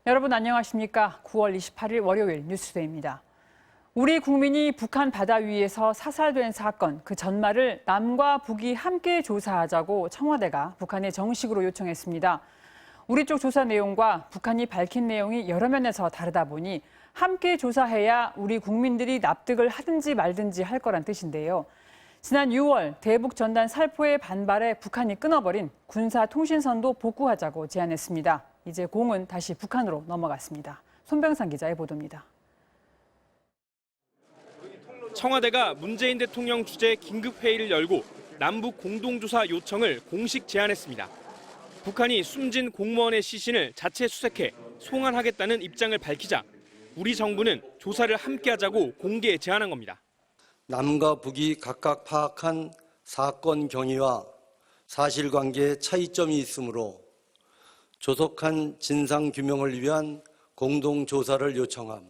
여러분 안녕하십니까? 9월 28일 월요일 뉴스데이입니다. 우리 국민이 북한 바다 위에서 사살된 사건, 그 전말을 남과 북이 함께 조사하자고 청와대가 북한에 정식으로 요청했습니다. 우리 쪽 조사 내용과 북한이 밝힌 내용이 여러 면에서 다르다 보니 함께 조사해야 우리 국민들이 납득을 하든지 말든지 할 거란 뜻인데요. 지난 6월 대북 전단 살포의 반발에 북한이 끊어버린 군사통신선도 복구하자고 제안했습니다. 이제 공은 다시 북한으로 넘어갔습니다. 손병상 기자의 보도입니다. 청와대가 문재인 대통령 주재 긴급회의를 열고 남북 공동조사 요청을 공식 제안했습니다. 북한이 숨진 공무원의 시신을 자체 수색해 송환하겠다는 입장을 밝히자 우리 정부는 조사를 함께하자고 공개 제안한 겁니다. 남과 북이 각각 파악한 사건 경위와 사실관계에 차이점이 있으므로 조속한 진상규명을 위한 공동조사를 요청함.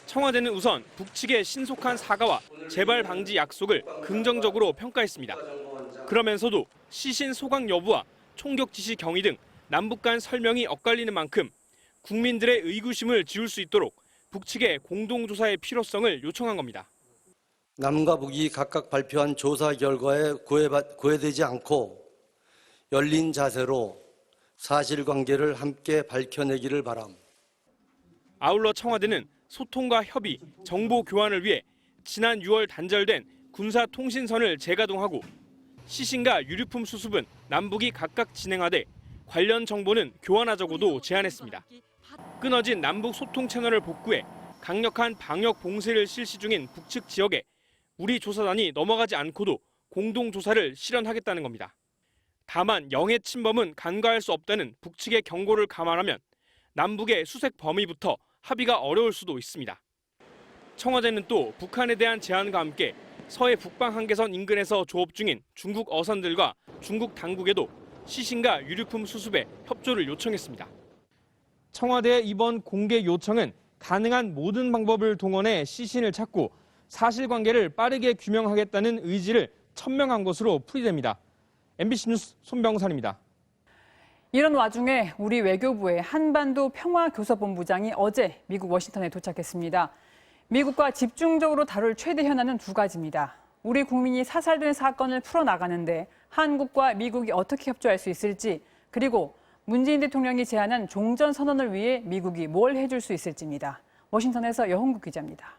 청와대는 우선 북측의 신속한 사과와 재발 방지 약속을 긍정적으로 평가했습니다. 그러면서도 시신 소각 여부와 총격 지시 경위 등 남북 간 설명이 엇갈리는 만큼 국민들의 의구심을 지울 수 있도록 북측의 공동조사의 필요성을 요청한 겁니다. 남과 북이 각각 발표한 조사 결과에 구애되지 않고 열린 자세로 사실관계를 함께 밝혀내기를 바람. 아울러 청와대는 소통과 협의, 정보 교환을 위해 지난 6월 단절된 군사통신선을 재가동하고 시신과 유류품 수습은 남북이 각각 진행하되 관련 정보는 교환하자고도 제안했습니다. 끊어진 남북 소통 채널을 복구해 강력한 방역 봉쇄를 실시 중인 북측 지역에 우리 조사단이 넘어가지 않고도 공동조사를 실현하겠다는 겁니다. 다만 영해 침범은 간과할 수 없다는 북측의 경고를 감안하면 남북의 수색 범위부터 합의가 어려울 수도 있습니다. 청와대는 또 북한에 대한 제안과 함께 서해 북방 한계선 인근에서 조업 중인 중국 어선들과 중국 당국에도 시신과 유류품 수습에 협조를 요청했습니다. 청와대의 이번 공개 요청은 가능한 모든 방법을 동원해 시신을 찾고 사실관계를 빠르게 규명하겠다는 의지를 천명한 것으로 풀이됩니다. MBC 뉴스 손병선입니다. 이런 와중에 우리 외교부의 한반도 평화교섭본부장이 어제 미국 워싱턴에 도착했습니다. 미국과 집중적으로 다룰 최대 현안은 두 가지입니다. 우리 국민이 사살된 사건을 풀어나가는데 한국과 미국이 어떻게 협조할 수 있을지, 그리고 문재인 대통령이 제안한 종전선언을 위해 미국이 뭘 해줄 수 있을지입니다. 워싱턴에서 여홍국 기자입니다.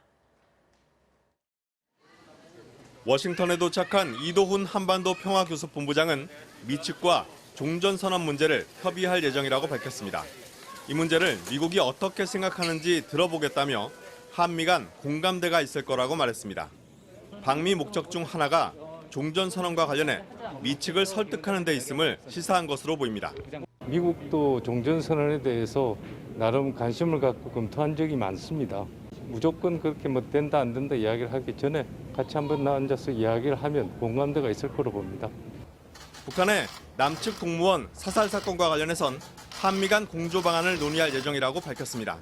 워싱턴에 도착한 이도훈 한반도 평화교섭본부장은 미 측과 종전선언 문제를 협의할 예정이라고 밝혔습니다. 이 문제를 미국이 어떻게 생각하는지 들어보겠다며 한미 간 공감대가 있을 거라고 말했습니다. 방미 목적 중 하나가 종전선언과 관련해 미 측을 설득하는 데 있음을 시사한 것으로 보입니다. 미국도 종전선언에 대해서 나름 관심을 갖고 검토한 적이 많습니다. 무조건 그렇게 뭐 된다 안 된다 이야기를 하기 전에 같이 한번 앉아서 이야기를 하면 공감대가 있을 거로 봅니다. 북한의 남측 공무원 사살 사건과 관련해선 한미 간 공조 방안을 논의할 예정이라고 밝혔습니다.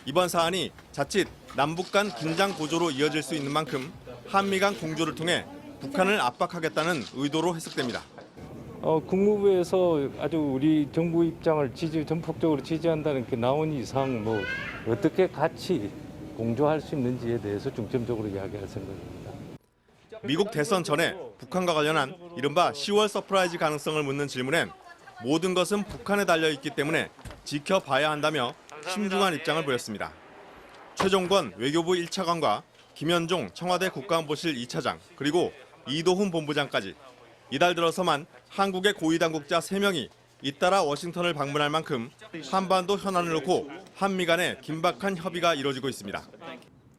이번 사안이 자칫 남북 간 긴장 고조로 이어질 수 있는 만큼 한미 간 공조를 통해 북한을 압박하겠다는 의도로 해석됩니다. 국무부에서 아주 우리 정부 입장을 전폭적으로 지지한다는 게 나온 이상 뭐 어떻게 같이 공조할 수 있는지에 대해서 중점적으로 이야기할 생각입니다. 미국 대선 전에 북한과 관련한 이른바 10월 서프라이즈 가능성을 묻는 질문엔 모든 것은 북한에 달려있기 때문에 지켜봐야 한다며 신중한 입장을 보였습니다. 최종권 외교부 1차관과 김현종 청와대 국가안보실 2차장 그리고 이도훈 본부장까지 이달 들어서만 한국의 고위당국자 3명이 잇따라 워싱턴을 방문할 만큼 한반도 현안을 놓고 한미 간의 긴박한 협의가 이뤄지고 있습니다.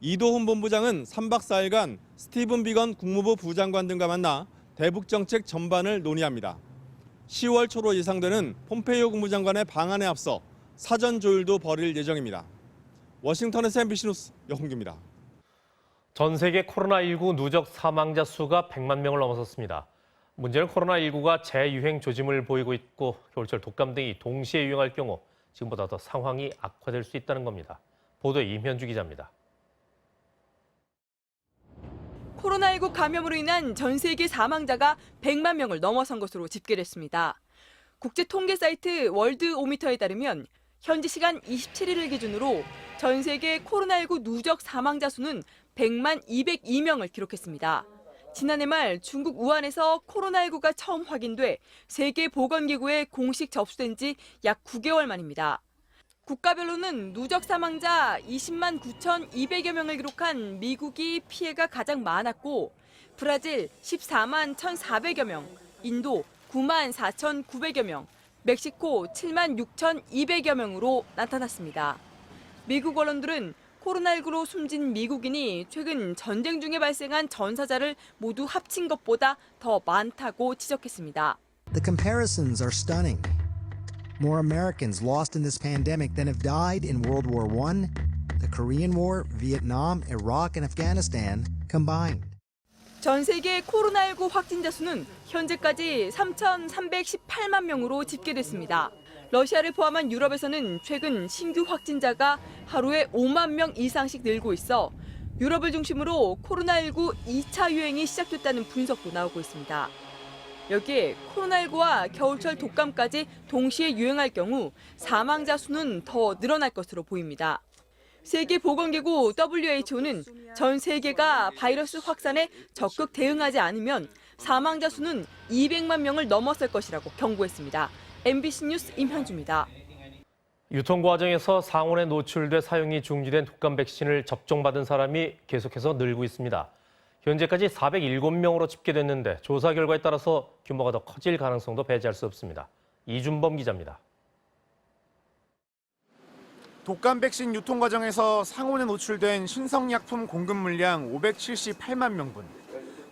이도훈 본부장은 3박 4일간 스티븐 비건 국무부 부장관 등과 만나 대북 정책 전반을 논의합니다. 10월 초로 예상되는 폼페이오 국무장관의 방한에 앞서 사전 조율도 벌일 예정입니다. 워싱턴에서 MBC 뉴스 여홍규입니다. 전 세계 코로나19 누적 사망자 수가 100만 명을 넘어섰습니다. 문제는 코로나19가 재유행 조짐을 보이고 있고 겨울철 독감 등이 동시에 유행할 경우 지금보다 더 상황이 악화될 수 있다는 겁니다. 보도에 임현주 기자입니다. 코로나19 감염으로 인한 전 세계 사망자가 100만 명을 넘어선 것으로 집계됐습니다. 국제 통계 사이트 월드오미터에 따르면 현지 시간 27일을 기준으로 전 세계 코로나19 누적 사망자 수는 100만 202명을 기록했습니다. 지난해 말 중국 우한에서 코로나19가 처음 확인돼 세계보건기구에 공식 접수된 지 약 9개월 만입니다. 국가별로는 누적 사망자 20만 9,200여 명을 기록한 미국이 피해가 가장 많았고 브라질 14만 1,400여 명, 인도 9만 4,900여 명, 멕시코 7만 6,200여 명으로 나타났습니다. 미국 언론들은 코로나19로 숨진 미국인이 최근 전쟁 중에 발생한 전사자를 모두 합친 것보다 더 많다고 지적했습니다. The comparisons are stunning. More Americans lost in this pandemic than have died in World War I, the Korean War, Vietnam, Iraq, and Afghanistan combined. 전 세계 코로나19 확진자 수는 현재까지 3,318만 명으로 집계됐습니다. 러시아를 포함한 유럽에서는 최근 신규 확진자가 하루에 5만 명 이상씩 늘고 있어 유럽을 중심으로 코로나19 2차 유행이 시작됐다는 분석도 나오고 있습니다. 여기에 코로나19와 겨울철 독감까지 동시에 유행할 경우 사망자 수는 더 늘어날 것으로 보입니다. 세계보건기구 WHO는 전 세계가 바이러스 확산에 적극 대응하지 않으면 사망자 수는 200만 명을 넘어설 것이라고 경고했습니다. MBC 뉴스 임현주입니다. 유통 과정에서 상온에 노출돼 사용이 중지된 독감 백신을 접종받은 사람이 계속해서 늘고 있습니다. 현재까지 407명으로 집계됐는데 조사 결과에 따라서 규모가 더 커질 가능성도 배제할 수 없습니다. 이준범 기자입니다. 독감 백신 유통 과정에서 상온에 노출된 신성약품 공급 물량 578만 명분.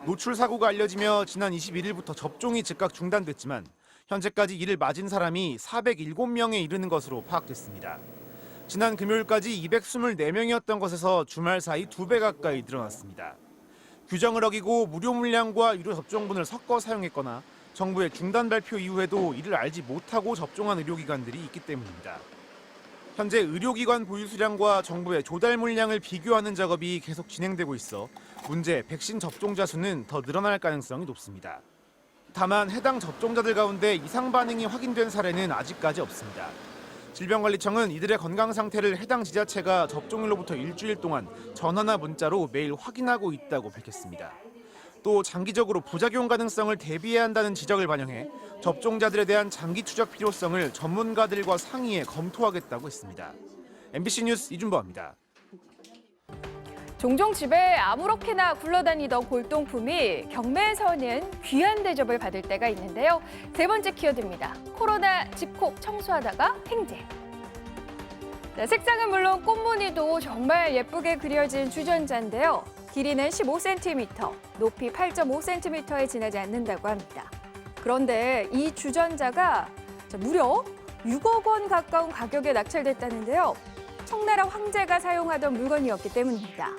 노출 사고가 알려지며 지난 21일부터 접종이 즉각 중단됐지만 현재까지 이를 맞은 사람이 407명에 이르는 것으로 파악됐습니다. 지난 금요일까지 224명이었던 것에서 주말 사이 2배 가까이 늘어났습니다. 규정을 어기고 무료 물량과 유료 접종분을 섞어 사용했거나 정부의 중단 발표 이후에도 이를 알지 못하고 접종한 의료기관들이 있기 때문입니다. 현재 의료기관 보유 수량과 정부의 조달 물량을 비교하는 작업이 계속 진행되고 있어 문제 백신 접종자 수는 더 늘어날 가능성이 높습니다. 다만 해당 접종자들 가운데 이상 반응이 확인된 사례는 아직까지 없습니다. 질병관리청은 이들의 건강 상태를 해당 지자체가 접종일로부터 일주일 동안 전화나 문자로 매일 확인하고 있다고 밝혔습니다. 또 장기적으로 부작용 가능성을 대비해야 한다는 지적을 반영해 접종자들에 대한 장기 추적 필요성을 전문가들과 상의해 검토하겠다고 했습니다. MBC 뉴스 이준범입니다. 종종 집에 아무렇게나 굴러다니던 골동품이 경매에서는 귀한 대접을 받을 때가 있는데요. 세 번째 키워드입니다. 코로나 집콕 청소하다가 횡재. 색상은 물론 꽃무늬도 정말 예쁘게 그려진 주전자인데요. 길이는 15cm, 높이 8.5cm에 지나지 않는다고 합니다. 그런데 이 주전자가 무려 6억 원 가까운 가격에 낙찰됐다는데요. 청나라 황제가 사용하던 물건이었기 때문입니다.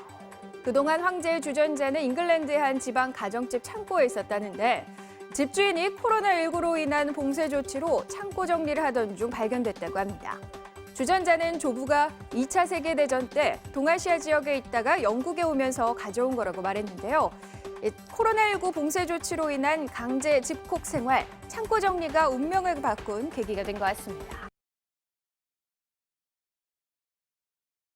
그동안 황제의 주전자는 잉글랜드의 한 지방 가정집 창고에 있었다는데 집주인이 코로나19로 인한 봉쇄 조치로 창고 정리를 하던 중 발견됐다고 합니다. 주전자는 조부가 2차 세계대전 때 동아시아 지역에 있다가 영국에 오면서 가져온 거라고 말했는데요. 코로나19 봉쇄 조치로 인한 강제 집콕 생활, 창고 정리가 운명을 바꾼 계기가 된 것 같습니다.